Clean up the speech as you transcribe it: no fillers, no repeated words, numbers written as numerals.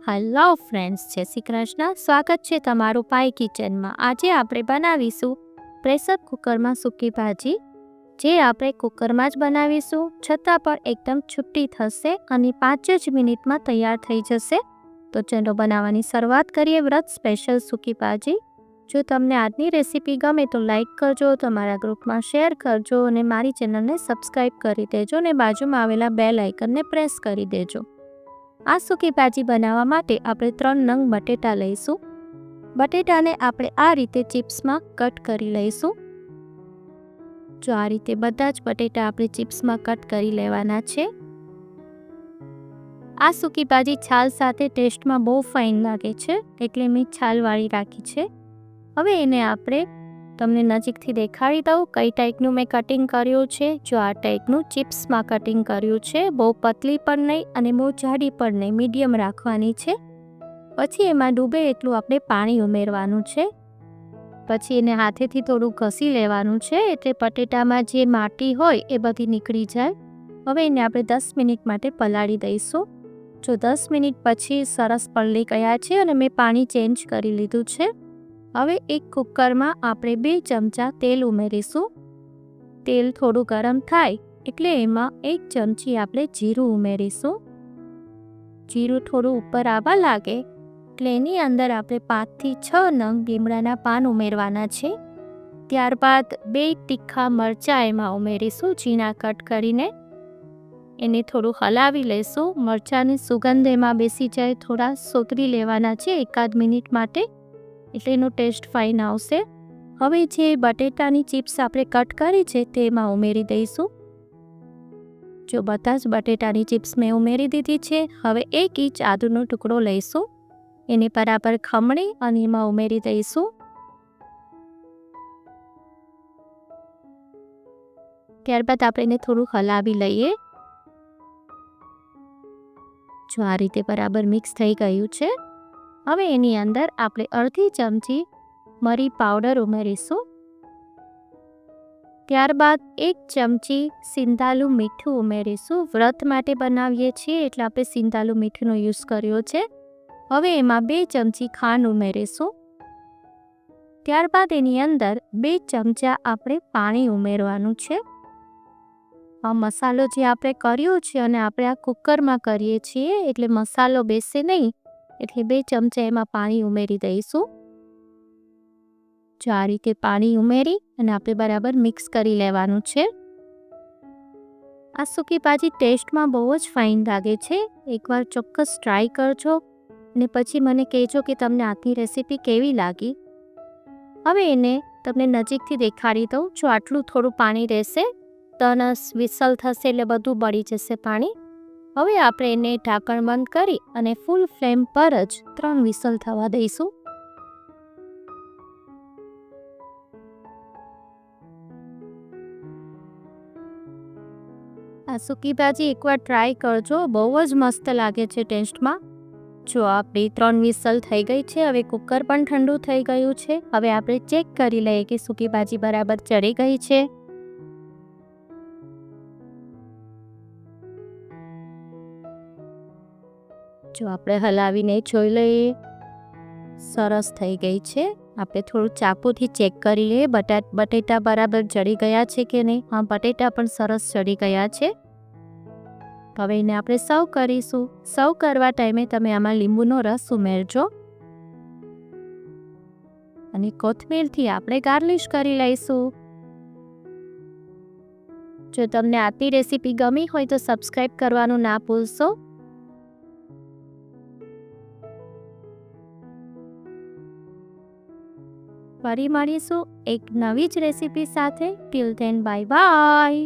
Hello friends, જય શ્રી કૃષ્ણ. સ્વાગત છે તમારું પાય કિચનમાં. આજે આપણે બનાવીશું પ્રેશર કુકરમાં સૂકી ભાજી, જે આપણે કુકરમાં જ બનાવીશું, છતાં પણ એકદમ છૂટી થશે અને 5 જ મિનિટમાં તૈયાર થઈ જશે. તો ચલો બનાવવાની શરૂઆત કરીએ. વ્રત સ્પેશિયલ સૂકી ભાજી. જો તમને આજની રેસીપી ગમે તો લાઈક કરજો, તમારા ગ્રુપમાં શેર કરજો અને મારી ચેનલને સબસ્ક્રાઈબ કરી દેજો અને બાજુમાં આવેલા બેલ આઇકનને પ્રેસ કરી દેજો. આ સૂકી ભાજી બનાવવા માટે આપણે 3 નંગ બટેટા લઈશું. બટેટાને આપણે આ રીતે ચિપ્સમાં કટ કરી લઈશું. જો આ રીતે બધા જ બટેટા આપણે ચિપ્સમાં કટ કરી લેવાના છે. આ સૂકી ભાજી છાલ સાથે ટેસ્ટમાં બહુ ફાઇન લાગે છે, એટલે મેં છાલવાળી રાખી છે. હવે એને આપણે તમને નજીકથી દેખાડી દઉં કઈ ટાઈપનું મેં કટિંગ કર્યું છે. જો આ ટાઈપનું ચિપ્સમાં કટિંગ કર્યું છે. બહુ પતલી પણ નહીં અને બહુ જાડી પણ નહીં, મીડિયમ રાખવાની છે. પછી એમાં ડૂબે એટલું આપણે પાણી ઉમેરવાનું છે. પછી એને હાથેથી થોડું ઘસી લેવાનું છે, એટલે બટેટામાં જે માટી હોય એ બધી નીકળી જાય. હવે એને આપણે 10 મિનિટ માટે પલાળી દઈશું. જો 10 મિનિટ પછી સરસ પલળી ગયા છે અને મેં પાણી ચેન્જ કરી લીધું છે. હવે એક કુકરમાં આપણે 2 ચમચા તેલ ઉમેરીશું. તેલ થોડું ગરમ થાય એટલે એમાં 1 ચમચી આપણે જીરું ઉમેરીશું. જીરું થોડું ઉપર આવવા લાગે એટલે એની અંદર આપણે 5 થી 6 નંગ લીમડાના પાન ઉમેરવાના છે. ત્યારબાદ 2 તીખા મરચાં એમાં ઉમેરીશું, ઝીણા કટ કરીને. એને થોડું હલાવી લઈશું. મરચાંની સુગંધ એમાં બેસી જાય, થોડા સોતરી લેવાના છે 1 મિનિટ માટે, એટલે એનો ટેસ્ટ ફાઇન આવશે. હવે જે બટેટાની ચિપ્સ આપણે કટ કરી છે તેમાં ઉમેરી દઈશું. જો બધા જ બટેટાની ચિપ્સ મેં ઉમેરી દીધી છે. હવે 1 ઇંચ આદુનો ટુકડો લઈશું, એને બરાબર ખમણી અને એમાં ઉમેરી દઈશું. ત્યારબાદ આપણે એને થોડું હલાવી લઈએ. જો આ રીતે બરાબર મિક્સ થઈ ગયું છે. હવે એની અંદર આપણે અડધી ચમચી મરી પાવડર ઉમેરીશું. ત્યારબાદ 1 ચમચી સિંધાલું મીઠું ઉમેરીશું. વ્રત માટે બનાવીએ છીએ એટલે આપણે સિંધાલું મીઠુંનો યુઝ કર્યો છે. હવે એમાં 2 ચમચી ખાંડ ઉમેરીશું. ત્યારબાદ એની અંદર 2 ચમચા આપણે પાણી ઉમેરવાનું છે. આ મસાલો જે આપણે કર્યો છે અને આપણે આ કુકરમાં કરીએ છીએ એટલે મસાલો બેસે નહીં, એટલે 2 ચમચા એમાં પાણી ઉમેરી દઈશું. જો આ રીતે પાણી ઉમેરી અને આપણે બરાબર મિક્સ કરી લેવાનું છે. આ સૂકી ભાજી ટેસ્ટમાં બહુ જ ફાઇન લાગે છે. એકવાર ચોક્કસ ટ્રાય કરજો અને પછી મને કહેજો કે તમને આજની રેસીપી કેવી લાગી. હવે એને તમને નજીકથી દેખાડી દઉં. જો આટલું થોડું પાણી રહેશે, તનસ વિસલ થશે એટલે બધું બળી જશે પાણી. હવે આપણે એને ઢાંકણ બંધ કરી અને ફૂલ ફ્લેમ પર જ 3 વિસલ થવા દઈશું. આ સૂકી ભાજી એકવાર ટ્રાય કરજો, બહુ જ મસ્ત લાગે છે ટેસ્ટમાં. જો આપણી 3 વિસલ થઈ ગઈ છે. હવે કુકર પણ ઠંડુ થઈ ગયું છે. હવે આપણે ચેક કરી લઈએ કે સૂકી ભાજી બરાબર ચડી ગઈ છે. જો આપણે હલાવીને જોઈ લઈએ, સરસ થઈ ગઈ છે. આપણે થોડું ચાકુથી ચેક કરી લઈએ બટેટા બરાબર ચડી ગયા છે કે નહીં. હા, બટેટા પણ સરસ ચડી ગયા છે. હવે એને આપણે સર્વ કરીશું. સર્વ કરવા ટાઈમે તમે આમાં લીંબુનો રસ ઉમેરજો અને કોથમીરથી આપણે ગાર્નિશ કરી લઈશું. જો તમને આજની રેસીપી ગમી હોય તો સબસ્ક્રાઈબ કરવાનું ના ભૂલશો. ફરી મળીશું એક નવી જ રેસીપી સાથે. Till then, bye bye.